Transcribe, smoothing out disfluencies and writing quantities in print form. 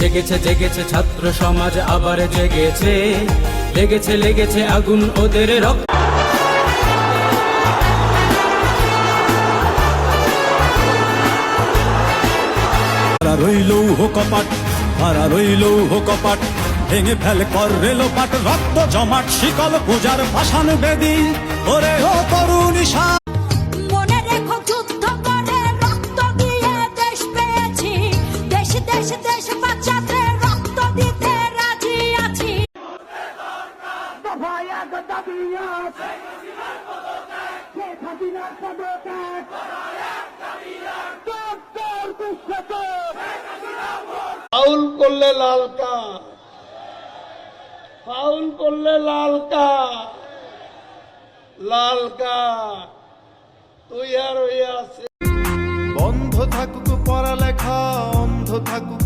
জেগেছে জেগেছে ছাত্র সমাজ আবার জেগেছে, লেগেছে লেগেছে আগুন ওদের রক্ত। রইলৌহ কপাট, তারা রইলৌহ কপাট, ভেঙে ফেল কর রেলোপাট, রক্ত জমাট শিকল পূজার পাষাণ বেদী, ওরে ও তরুণী মনে রেখো যুদ্ধ করে রক্ত দিয়ে দেশ পেয়েছি, দেশ দেশ দেশ বাঁচাতে রক্ত দিতে রাজি আছি। ফাউল করলে লাল কার্ড, ফাউল করলে লাল কার্ড, লাল কার্ড তুই আর ওই আছে। বন্ধ থাকুক পড়ালেখা, অন্ধ থাকুক